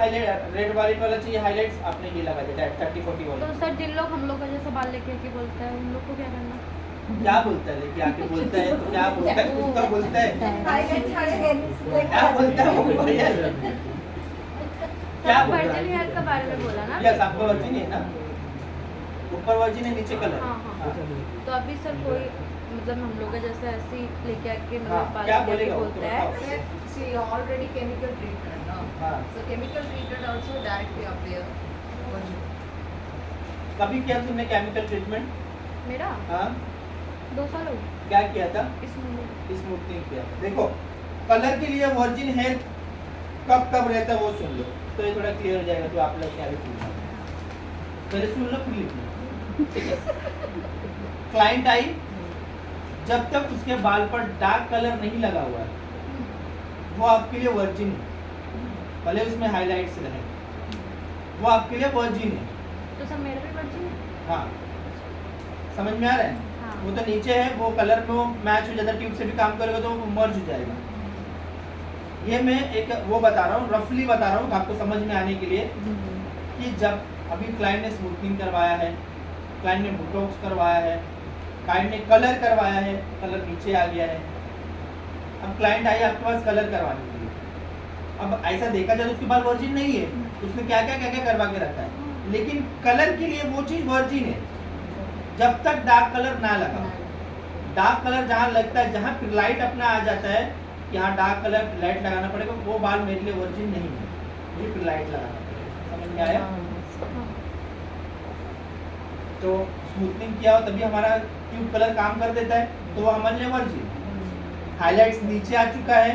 Speaker 1: चाहिए हाईलाइट्स, आपने ये लगा दिया 30-40 वाला।
Speaker 3: तो सर जिन लोग हम लोग का जैसा बाल लेके आके बोलता है, उन लोग को क्या करना?
Speaker 1: क्या बोलता है लेके आके बोलता है तो क्या बोलता है? कुछ तो बोलता है, क्या बोलता है वो भैया? क्या बोल रहा
Speaker 3: वर्जिन
Speaker 1: है?
Speaker 3: हेयर के बारे में बोला ना?
Speaker 1: यस, आपका वर्जिन है ना, ऊपर वर्जिन है, नीचे कलर।
Speaker 3: हाँ, हाँ। तो अभी सर कोई मतलब हम लोग का जैसे ऐसे ही लेके आके
Speaker 1: हाँ,
Speaker 3: मतलब बाल
Speaker 1: क्या
Speaker 3: लेके आके
Speaker 1: बोलेगा वो?
Speaker 3: बोलता है।
Speaker 1: तो बताओ।
Speaker 7: See, already chemical treatment, no?
Speaker 1: हाँ।
Speaker 7: So chemical treatment also directly appear.
Speaker 1: कभी किया तुमने केमिकल ट्रीटमेंट?
Speaker 3: मेरा
Speaker 1: हाँ,
Speaker 3: 2 साल हो
Speaker 1: क्या किया था?
Speaker 3: इसमें
Speaker 1: स्मूथनिंग किया था। देखो कलर के लिए वर्जिन हेयर कब रहता है वो सुन लो, तो ये थोड़ा क्लियर हो जाएगा, तो आप लोग क्या भी पूछना पहले सुन लो फिर लिख लो, ठीक है। क्लाइंट आई, जब तक उसके बाल पर डार्क कलर नहीं लगा हुआ है वो आपके लिए वर्जिन है, भले उसमें हाइलाइट्स रहे, वो आपके लिए वर्जिन है।
Speaker 3: तो सर मेरा भी वर्जिन है?
Speaker 1: हाँ, समझ में आ रहा है?
Speaker 3: हाँ।
Speaker 1: वो तो नीचे है, वो कलर में वो मैच हो जाता है, ट्यूब से भी काम करेगा तो वो मर्ज हो जाएगा। ये मैं एक वो बता रहा हूँ, रफली बता रहा हूँ आपको समझ में आने के लिए, कि जब अभी क्लाइंट ने स्मूथनिंग करवाया है, क्लाइंट ने बोटॉक्स करवाया है, क्लाइंट ने कलर करवाया है, कलर नीचे आ गया है, अब क्लाइंट आई आपके पास कलर करवाने के लिए, अब ऐसा देखा जाए तो उसके बाल वर्जिन नहीं है, उसने क्या क्या करवा के रखा है, लेकिन कलर के लिए वो चीज वर्जिन है जब तक डार्क कलर ना लगा। डार्क कलर जहाँ लगता है, जहाँ लाइट अपना आ जाता है, यहाँ डार्क कलर लाइट लगाना पड़ेगा, वो बाल मेरे लिए वर्जिन नहीं है, मुझे लाइट लगाना पड़ेगा। समझ में आया? तो स्मूथनिंग किया हो तभी हमारा ट्यूब कलर काम कर देता है, तो वो हमारे लिए वर्जिन। हाइलाइट्स नीचे आ चुका है,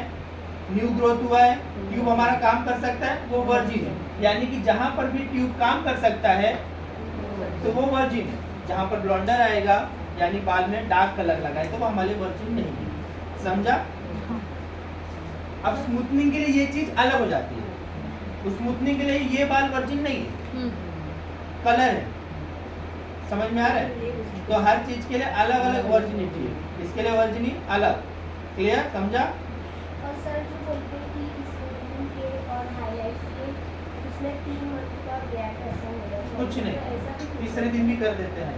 Speaker 1: न्यू ग्रोथ हुआ है, ट्यूब हमारा काम कर सकता है, वो वर्जिन है। यानी कि जहाँ पर भी ट्यूब काम कर सकता है तो वो वर्जिन है। जहाँ पर ब्लॉन्डर आएगा यानी बाल में डार्क कलर लगा है तो वो हमारे लिए वर्जिन नहीं है। समझा? अब स्मूथनिंग के लिए ये चीज अलग हो जाती है, स्मूथनिंग के लिए ये बाल वर्जिन नहीं है, कलर है। समझ में आ रहा है? तो हर चीज के लिए अलग अलग वर्जिनिटी है, इसके लिए वर्जिनी अलग। क्लियर? समझा?
Speaker 5: और सर जो बोलते हैं कि स्मूथनिंग के और हाइलाइट्स के इसमें 3 मंथ का गैप ऐसा हो जाता है,
Speaker 1: कुछ नहीं,
Speaker 5: तो ऐसा भी कुछ
Speaker 1: तीसरे दिन भी कर देते हैं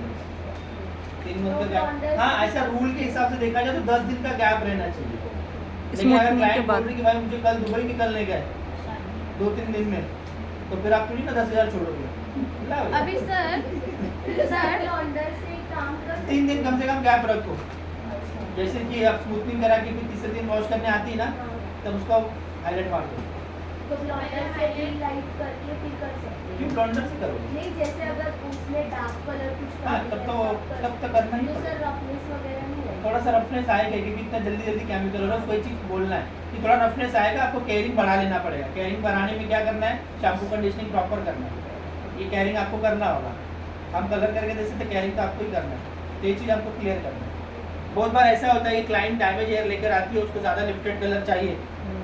Speaker 1: 3 मंथ का
Speaker 5: तो
Speaker 1: गैप।
Speaker 5: blonders-
Speaker 1: हाँ, ऐसा रूल के हिसाब से देखा जाए तो 10 दिन का गैप रहना चाहिए। लेकिन अगर
Speaker 2: स्मूथनिंग के
Speaker 1: क्लाइंट बोल
Speaker 2: बाद
Speaker 1: रही कि भाई मुझे कल दुबई निकलने का है 2-3 दिन में, तो फिर आप थोड़ी ना 10,000 छोड़ोगे। ला भाई।
Speaker 3: अभी सर
Speaker 1: 3 दिन कम से कम गैप रखो। जैसे कि आप स्मूथनिंग करा के फिर तीसरे दिन वॉश करने आती है ना, तब उसको हाईलाइट मार दो।
Speaker 5: तो ब्लॉन्डर से भी लाइट करके फिर कर सकते हैं।
Speaker 1: क्यों ब्लॉन्डर से करो?
Speaker 5: नहीं, जैसे अगर उसमें डार्क कलर कुछ
Speaker 1: हाँ, तब तो करना ही
Speaker 5: तो
Speaker 1: पड़ेगा।
Speaker 5: सर रफनेस वगैरह नहीं है।
Speaker 1: थोड़ा सा रफनेस आएगा, क्योंकि इतना जल्दी जल्दी केमिकल हो रहा है, उसको एक चीज़ बोलना है कि थोड़ा रफनेस आएगा, आपको केयरिंग बढ़ा लेना पड़ेगा। केयरिंग बढ़ाने में क्या करना है, शैम्पू कंडीशनिंग प्रॉपर करना है, ये केयरिंग आपको करना होगा। हम कलर करके दे सकते, केयरिंग तो आपको ही करना है, तो ये चीज़ आपको क्लियर करना है। बहुत बार ऐसा होता है कि क्लाइंट डैमेज हेयर लेकर आती है, उसको ज़्यादा लिफ्टेड कलर चाहिए,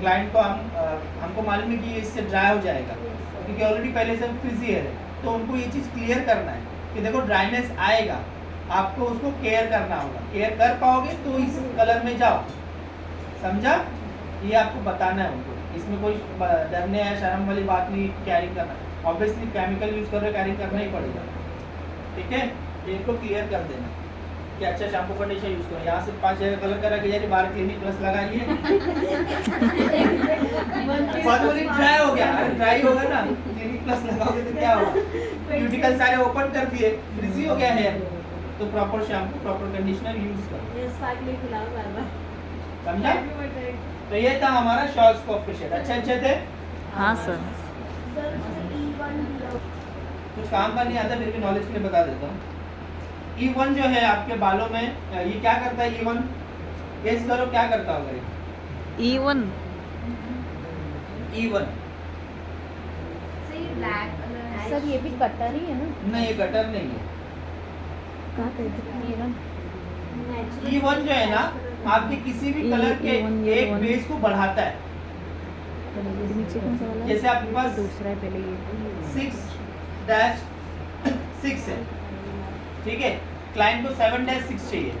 Speaker 1: क्लाइंट को हमको मालूम है कि ये इससे ड्राई हो जाएगा, क्योंकि ऑलरेडी पहले से फ्रिजी हेयर है, तो उनको ये चीज़ क्लियर करना है कि देखो ड्राइनेस आएगा, आपको उसको केयर करना होगा, केयर कर पाओगे तो इस कलर में जाओ, समझा? ये आपको बताना है उनको, इसमें कोई डरने या शर्म वाली बात नहीं। कैरिंग करना ऑब्वियसली केमिकल यूज़ कर रहे हो, कैरिंग करना ही पड़ेगा, ठीक है? इनको क्लियर कर देना कि अच्छा शैम्पू कंडीशनर यूज़ करो। यहाँ से 5 जगह कलर करा के जाके बाहर क्लिनिक प्लस लगाइए, ड्राई हो गया। अरे ड्राई होगा ना, क्लिनिक प्लस लगाओगे तो क्या होगा? क्यूटिकल सारे ओपन कर दिए, फ्रिजी हो गया हेयर। तो proper shampoo proper conditioner use करो, समझा? तो ये था हमारा शॉर्ट्सकॉफ के शेड, अच्छे थे।
Speaker 2: हाँ सर।
Speaker 5: सर मुझे E1 दिया।
Speaker 1: कुछ काम का नहीं आता, फिर भी नॉलेज के लिए बता देता हूँ। E1 जो है आपके बालों में, ये क्या करता है? E1 गेस करो क्या करता होगा ये?
Speaker 2: E1
Speaker 1: E1
Speaker 3: सर ये ब्लैक कलर है।
Speaker 4: सर ये भी कटर ही है ना?
Speaker 1: नहीं, ये गटर नहीं है।
Speaker 2: कहाँ कहते
Speaker 4: ये ना
Speaker 1: E1 जो है ना, आपके किसी भी कलर के एक बेस को बढ़ाता है।
Speaker 2: नीचे कौन सा वाला है?
Speaker 1: जैसे आपके पास
Speaker 2: दूसरा है, पहले ये
Speaker 1: 6-6 है, ठीक है? क्लाइंट को 7-6 चाहिए,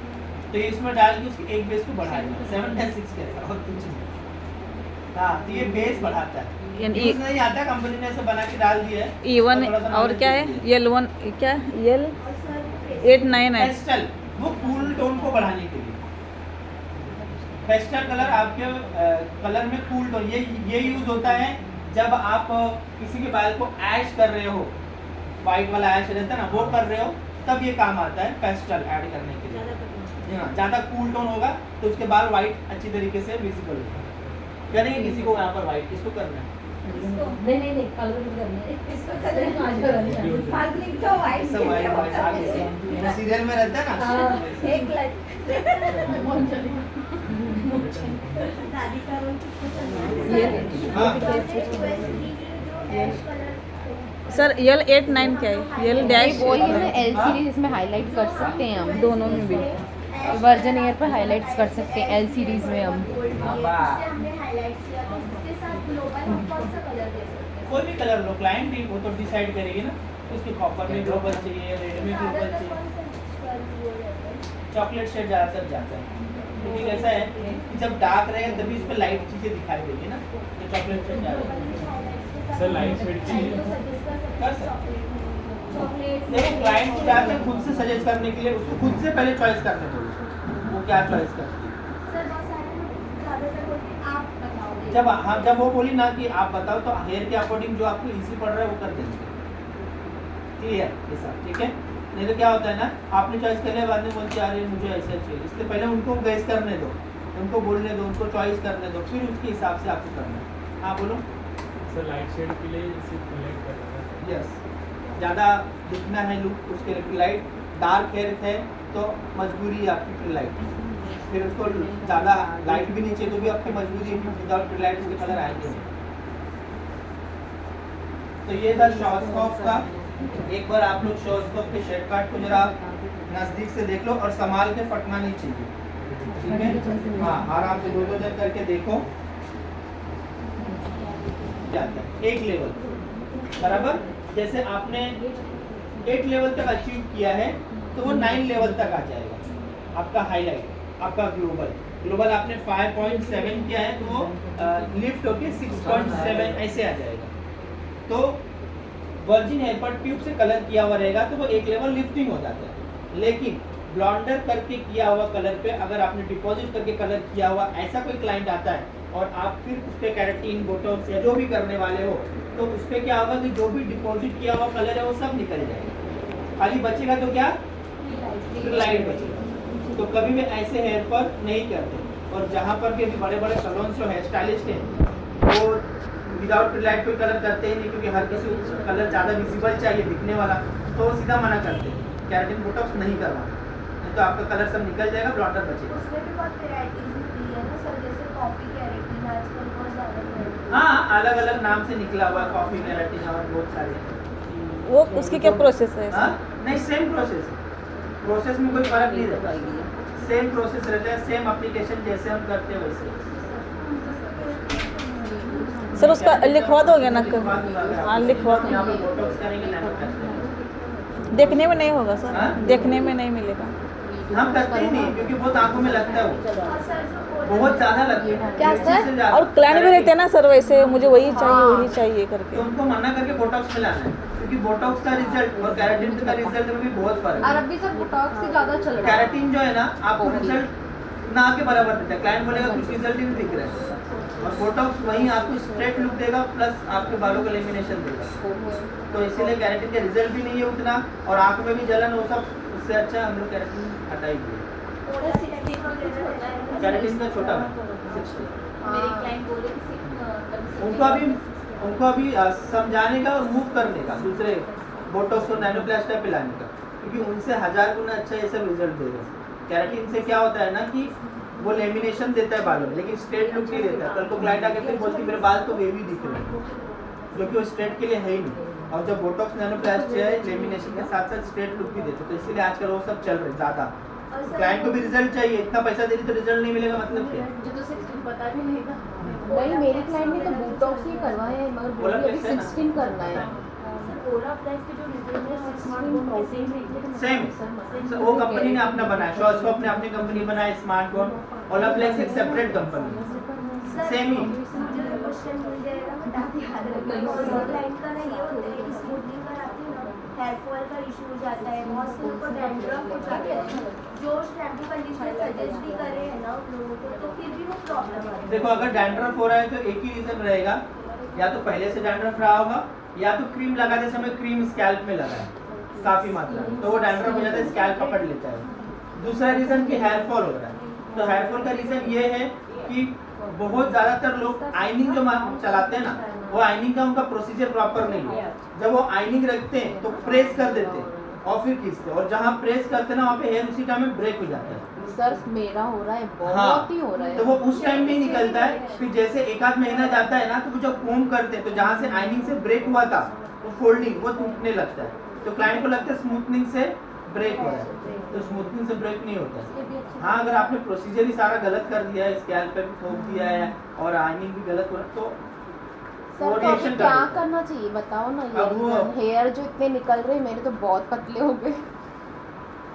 Speaker 1: तो ये इसमें डाल के उसके एक बेस को बढ़ाएगा, 7-6 कैसा और कुछ नहीं। हाँ, तो ये बेस बढ़ाता है।
Speaker 2: यानी
Speaker 1: यूज नहीं आता, कंपनी ने ऐसे बना के डाल दिया है।
Speaker 2: E1
Speaker 1: थोड़ा सा
Speaker 2: और
Speaker 1: knowledge
Speaker 2: क्या है?
Speaker 1: दे दिया।
Speaker 2: L1 क्या? L
Speaker 5: और सर
Speaker 2: 8-9 है।
Speaker 1: पेस्टल, वो कूल टोन को बढ़ाने के लिए। पेस्टल कलर आपके कलर में कूल टोन, ये यूज होता है जब आप किसी के बाल को ऐश कर रहे हो, वाइट वाला ऐश रहता है ना, वो कर रहे हो, तब ये काम आता है पेस्टल ऐड करने के लिए। हाँ, ज़्यादा कूल टोन होगा तो उसके बाल वाइट अच्छी तरीके से विजिबल होगा। करेंगे किसी को यहाँ पर वाइट, किसको करना है?
Speaker 4: नहीं कलर करने इसको कलर आज करने फाल्गुनी तो वाइट
Speaker 1: सब वाइट वाइट आगे से सीरियल में रहता है ना।
Speaker 5: एक लाइट दादी का रोल किसको करना है?
Speaker 1: हाँ।
Speaker 2: सर L8-9 क्या है? L डैश
Speaker 4: वो ही है ना एल सीरीज में हाईलाइट कर सकते हैं हम
Speaker 2: दोनों में भी।
Speaker 4: वर्जन ईयर पर हाईलाइट्स कर सकते हैं एल सीरीज में हम।
Speaker 5: हमने हाईलाइट किया, तो इसके साथ ग्लोबल हम कौन सा कलर दे सकते हैं?
Speaker 1: कोई भी कलर लो, क्लाइंट भी वो तो डिसाइड करेगी ना, उसके कॉपर में ग्लोबल चाहिए, रेड में ग्लोबल
Speaker 5: ज़्यादातर
Speaker 1: चाहिए।
Speaker 5: कौन सा कलर वो रहता है?
Speaker 1: चॉकलेट शेड ज़्यादातर जाता है, क्योंकि ऐसा है कि जब डार्क रहेगा तभी इस पर लाइट चीज़ें दिखाई देगी ना, तो चॉकलेट शेड ज़्यादा है।
Speaker 6: सर लाइट शेड चाहिए
Speaker 1: कर सकते। देखो क्लाइंट को ज़्यादातर खुद से सजेस्ट करने के लिए उसको खुद से पहले चॉइस करने दो, वो क्या चॉइस करती है।
Speaker 5: सर बहुत सारे ज़्यादातर बोलते हैं आप बताओगे।
Speaker 1: जब वो बोली ना कि आप बताओ, तो हेयर के अकॉर्डिंग जो आपको इजी पड़ रहा है वो कर देंगे, क्लियर ये सब, ठीक है? नहीं तो क्या होता है ना, आपने चॉइस कर लिया, बाद में बोलते अरे मुझे ऐसा चाहिए, इसलिए पहले उनको गैस करने दो, उनको बोलने दो, उनको चॉइस करने दो, फिर उसके हिसाब से आपको करना है। हाँ बोलो।
Speaker 6: सर लाइट शेड के लिए सिर्फ हाईलाइट करना है।
Speaker 1: यस, ज़्यादा दिखना है लुक, उसके लिए लाइट। डार्क हेयर है तो मजबूरी है आपकी लाइट, फिर उसको ज़्यादा लाइट भी नहीं चाहिए तो भी आपकी मजबूरी है कि विदाउट लाइट उसके कलर आएंगे। तो ये था शॉर्ट्सकॉफ का। एक बार आप लोग शॉर्ट्सकॉफ के शेड कार्ड को जरा नज़दीक से देख लो और संभाल के फटना नहीं चाहिए, ठीक है? हाँ, आराम से 2-2 जन करके देखो, एक लेवल बराबर। जैसे आपने 8 लेवल तक अचीव किया है तो वो 9 लेवल तक आ जाएगा आपका हाईलाइट, आपका ग्लोबल आपने 5.7 किया है तो वो लिफ्ट होके 6.7 ऐसे आ जाएगा। तो वर्जिन हेयर पर ट्यूब से कलर किया हुआ रहेगा तो वो एक लेवल लिफ्टिंग हो जाता है। लेकिन ब्लॉन्डर करके किया हुआ कलर पे अगर आपने डिपॉजिट करके कलर किया हुआ ऐसा कोई क्लाइंट आता है और आप फिर उस पर कैरेटीन, बोटॉक्स या जो भी करने वाले हो, तो उस पर क्या होगा कि जो भी डिपॉजिट किया हुआ कलर है वो सब निकल जाएगा, खाली बचेगा तो क्या, फिर लाइट बचेगा। तो कभी भी ऐसे हेयर पर नहीं करते। और जहाँ पर भी अभी बड़े बड़े सलोन जो हेयर स्टाइलिस्ट हैं वो विदाउट लाइट कोई कलर करते ही नहीं, क्योंकि हर किसी को कलर ज़्यादा विजिबल चाहिए, दिखने वाला, तो वो सीधा मना करते हैं केराटिन बोटॉक्स नहीं करवाना, नहीं तो आपका कलर सब निकल जाएगा, ब्लॉन्डर बचेगा।
Speaker 5: उसमें भी बहुत वैरायटीज निकली है ना सर, जैसे कॉफी कैरेटिन आजकल बहुत ज़्यादा है।
Speaker 1: हाँ, अलग अलग नाम से निकला हुआ कॉफी केराटिन और बहुत सारे।
Speaker 2: वो उसकी क्या प्रोसेस है?
Speaker 1: हाँ, नहीं सेम प्रोसेस है, प्रोसेस में कोई फर्क नहीं रहता, सेम प्रोसेस रहता है, सेम एप्लीकेशन जैसे हम करते हैं वैसे।
Speaker 2: सर उसका लिखवा दोगे ना? हाँ लिखवा
Speaker 1: यहाँ
Speaker 2: दो।
Speaker 1: पे बोटॉक्स करेंगे, नैनोप्लास्ट करेंगे।
Speaker 2: देखने में नहीं होगा सर?
Speaker 1: हाँ?
Speaker 2: देखने में नहीं मिलेगा?
Speaker 1: हम करते ही नहीं, क्योंकि बहुत आंखों में लगता है वो,
Speaker 5: और सर जो
Speaker 1: बहुत ज्यादा लगता है।
Speaker 3: क्या
Speaker 1: इस चीज़ से
Speaker 3: सर?
Speaker 1: ज्यादा-
Speaker 2: और क्लाइंट भी रहते हैं ना सर वैसे, मुझे वही चाहिए
Speaker 1: हाँ।
Speaker 2: वही चाहिए
Speaker 1: तो
Speaker 2: करके।
Speaker 1: उनको मना करके बोटॉक्स मिलाना है, क्योंकि बोटॉक्स का रिजल्ट और केराटिन का रिजल्ट में भी बहुत फर्क
Speaker 3: और
Speaker 1: है।
Speaker 3: अभी सर बोटॉक्स ही ज़्यादा चल रहा है।
Speaker 1: केराटिन जो है ना आपको रिजल्ट ना के बराबर देता है, क्लाइंट बोलेगा कुछ रिजल्ट ही नहीं दिख रहा है, और बोटॉक्स वहीं आपको स्ट्रेट लुक देगा प्लस आपके बालों का लेमिनेशन देगा। तो इसीलिए केराटिन का रिजल्ट भी नहीं है उतना, और आंख में भी जलन वो सब, उससे अच्छा हम लोग केराटिन हटा ही दिए।
Speaker 5: थोड़ा 60 वगैरह रहता है।
Speaker 1: केराटिन का छोटा है 60।
Speaker 3: मेरे क्लाइंट बोले कि
Speaker 1: उनको अभी समझाने का और मूव करने का, दूसरे बोटॉक्स और नैनोप्लास्ट पिलाने का, क्योंकि उनसे 1000 गुना अच्छा ये सब रिजल्ट देगा। केराटिन से क्या होता है ना कि वो लेमिनेशन देता है बालों में, लेकिन स्ट्रेट लुक नहीं देता। कल को क्लाइंट आके फिर बोलती मेरे बाल तो वेवी दिख रहे हैं, जो कि वो स्ट्रेट के लिए है ही नहीं। और जब बोटॉक्स नैनोप्लास्ट है लेमिनेशन के साथ साथ स्ट्रेट लुक भी देते, तो इसीलिए आजकल वो सब चल रहे ज़्यादा।
Speaker 5: और सर
Speaker 1: क्लाइंट को भी रिजल्ट चाहिए, इतना पैसा दे रही तो रिजल्ट नहीं मिलेगा, मतलब क्या?
Speaker 3: मुझे तो 16 पता भी नहीं था। नहीं, मेरे क्लाइंट ने तो बोटॉक्स ही करवाया है, मगर बोले अभी 16 करना है।
Speaker 5: ओला प्राइस के जो रिजल्ट है 16%
Speaker 1: सेम वो कंपनी ने अपना बनाया, शॉर्ट्सकॉप ने अपनी कंपनी बनाया स्मार्टफोन, ओलाप्लेक्स एक सेपरेट कंपनी, सेम ही।
Speaker 5: मुझे क्वेश्चन मिल जाएगा, बता दी याद रखना। और क्लाइंट का ना ये होता है कि स्मूथनिंग कराती हूँ ना, हेयर फॉल का इशू हो जाता है, बहुत से लोग को डैंड्रफ हो जाता है, जो शैम्पू कंडीशनर सजेस्ट भी करे है ना उन लोगों को, तो फिर भी वो प्रॉब्लम आती है।
Speaker 1: देखो अगर डैंड्रफ हो रहा है तो एक ही रीजन रहेगा, या तो पहले से डैंड्रफ रहा होगा, या तो क्रीम लगाते समय क्रीम स्कैल्प में लगा है काफी मात्रा में, तो वो डैंड्रफ हो जाता है, स्कैल्प पकड़ लेता है। दूसरा रीजन कि हेयर फॉल हो रहा है, तो हेयर फॉल का रीजन ये है कि बहुत ज्यादातर लोग आइनिंग जो चलाते हैं ना, वो आइनिंग का उनका प्रोसीजर प्रॉपर नहीं है। जब वो आइनिंग रखते हैं तो प्रेस कर देते हैं और फिर खींचते हैं, और जहाँ प्रेस करते हैं ना वहाँ पे हेयर उसी टाइम में ब्रेक हो जाता है।
Speaker 3: सर मेरा हो रहा है, बहुत
Speaker 1: हाँ,
Speaker 3: ही हो रहा है।
Speaker 1: तो वो उस टाइम में ही निकलता है, फिर जैसे एक आध महीना जाता है ना, तो वो जब कोम करते हैं तो जहाँ से आइनिंग से ब्रेक हुआ था वो फोल्डिंग वो टूटने लगता है, तो क्लाइंट को लगता है स्मूथनिंग से ब्रेक हो रहा है, तो स्मूथनिंग से ब्रेक नहीं होता है। हाँ, अगर आपने प्रोसीजर ही सारा गलत कर दिया है, स्कैल्प पे भी ठोक दिया है और आइनिंग भी गलत हो रहा है, तो वो
Speaker 3: सर तो
Speaker 1: रिएक्शन
Speaker 3: अभी क्या करना चाहिए बताओ ना?
Speaker 1: अब वो-
Speaker 3: ये हेयर जो इतने निकल रहे मेरे तो बहुत पतले हो गए।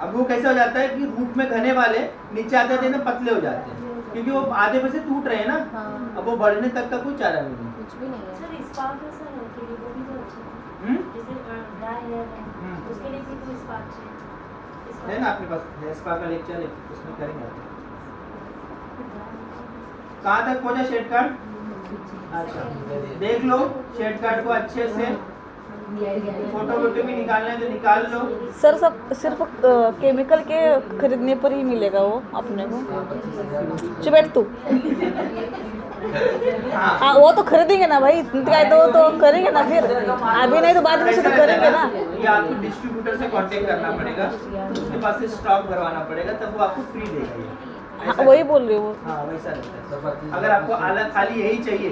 Speaker 1: अब वो कैसे हो जाता है कि रूट में घने वाले नीचे आते आते ना पतले हो जाते हैं, क्योंकि वो आधे पे से टूट रहे हैं ना,
Speaker 3: हाँ,
Speaker 1: अब वो बढ़ने तक का कोई चारा नहीं है।
Speaker 3: कुछ भी नहीं है।
Speaker 5: सर स्पार्क है सर के लिए वो भी तो अच्छा है,
Speaker 1: हम्म?
Speaker 5: जैसे ड्राई हेयर है
Speaker 1: हम्म।
Speaker 5: उसके लिए भी तो स्पार्क चाहिए।
Speaker 1: है ना अपने पास हेयर स्पा का लेक्चर है, उसमें करेंगे। कहाँ तक पहुँचा शेड कार्ड? अच्छा, देख लो शेड कार्ड को अच्छे से, फोटो वोटो भी निकालना है तो निकाल लो।
Speaker 2: सर सब सिर्फ केमिकल के खरीदने पर ही मिलेगा वो अपने को? चुप तू।
Speaker 1: हाँ,
Speaker 2: हाँ वो तो खरीदेंगे ना भाई, क्या तो करेंगे ना, फिर अभी नहीं तो बाद में से तो करेंगे ना।
Speaker 1: ये आपको डिस्ट्रीब्यूटर से कांटेक्ट करना पड़ेगा, उसके पास से स्टॉक भरवाना पड़ेगा, तब वो आपको फ्री देगा ये।
Speaker 2: हाँ वही बोल रही हूँ।
Speaker 1: हाँ वैसा रहता है। अगर आपको अलग खाली यही चाहिए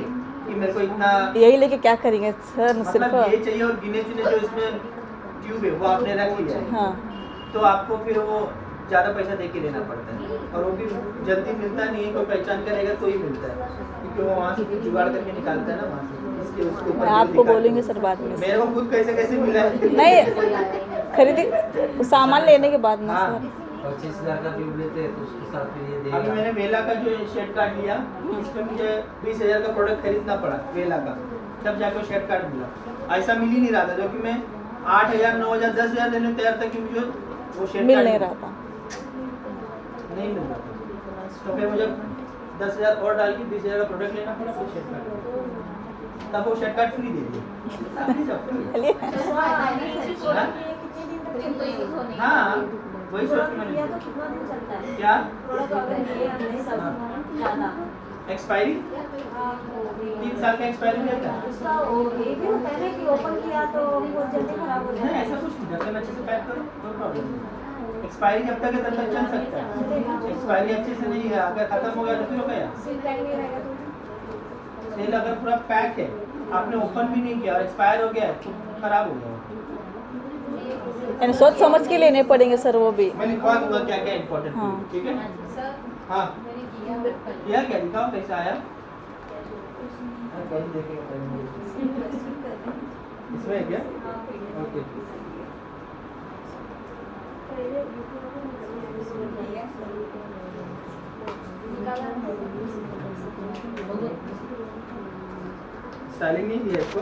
Speaker 1: कि मेरे को इतना,
Speaker 2: यही लेके क्या करेंगे सर?
Speaker 1: मतलब
Speaker 2: सिर्फ
Speaker 1: ये चाहिए और गिने चुने जो इसमें ट्यूब है वो आपने रख लिया है,
Speaker 2: हाँ
Speaker 1: तो आपको फिर वो ज़्यादा पैसा दे के लेना पड़ता है, और वो भी जल्दी मिलता नहीं है, कोई पहचान करेगा तो ही मिलता है, क्योंकि वो वहाँ से फिर जुगाड़ करके निकालता है ना वहाँ से, इसलिए उसके ऊपर
Speaker 2: आपको
Speaker 1: निकालता है।
Speaker 2: बोलेंगे सर बाद में।
Speaker 1: मेरे को खुद कैसे कैसे मिला है।
Speaker 2: नहीं खरीदी सामान लेने के बाद ना
Speaker 1: हाँ।
Speaker 2: सर।
Speaker 8: 25,000 का ट्यूब लेते हैं तो उसके साथ फिर ये
Speaker 1: अभी
Speaker 8: देगा।
Speaker 1: मैंने वेला का जो शेड कार्ड लिया, इसमें मुझे 20,000 का प्रोडक्ट खरीदना पड़ा वेला का, तब जाकर शेड कार्ड मिला। ऐसा मिल ही नहीं रहा था, जो कि मैं 8,000 9,000 10,000 देने तैयार था कि मुझे वो शेड
Speaker 2: मिल
Speaker 1: कार्ड
Speaker 2: नहीं रहा था।
Speaker 1: नहीं मिल रहा था, तो फिर मुझे 10,000 और डाल के 20,000 का प्रोडक्ट लेना पड़ा, फिर शेड कार्ड, तब वो शेड कार्ड फ्री दे दिया।
Speaker 2: चलिए
Speaker 1: हाँ?
Speaker 3: क्रीम तो यूज होने
Speaker 1: हाँ वही सोच
Speaker 5: प्रोडक्ट
Speaker 1: मैंने
Speaker 5: लिया तो कितना दिन चलता है
Speaker 1: क्या
Speaker 5: प्रोडक्ट अगर लिए हमने ज़्यादा
Speaker 1: एक्सपायरी 3 साल का एक्सपायरी रहता है
Speaker 5: उसका ये भी होता है ना कि ओपन किया तो वो जल्दी खराब हो
Speaker 1: नहीं
Speaker 5: जाता है
Speaker 1: ऐसा कुछ नहीं जब तक अच्छे से पैक करो कोई प्रॉब्लम नहीं एक्सपायरी जब तक है तब तक चल सकता है एक्सपायरी अच्छे से नहीं है अगर खत्म हो गया तो फिर हो गया
Speaker 5: सील पैक नहीं रहेगा तो
Speaker 1: सेल अगर पूरा पैक है आपने ओपन भी नहीं किया और एक्सपायर हो गया है, तो खराब हो गया
Speaker 2: यानी सोच समझ के लेने पड़ेंगे सर वो भी
Speaker 1: मैं लिखवा दूंगा क्या क्या इम्पोर्टेंट
Speaker 2: हाँ।
Speaker 1: ठीक है
Speaker 3: सर
Speaker 1: हाँ
Speaker 3: मेरी जिया
Speaker 1: यह क्या दिखाओ कैसा आया कहीं देखेंगे पहले। इसमें है क्या ओके स्टाइलिंग नहीं दिया इसको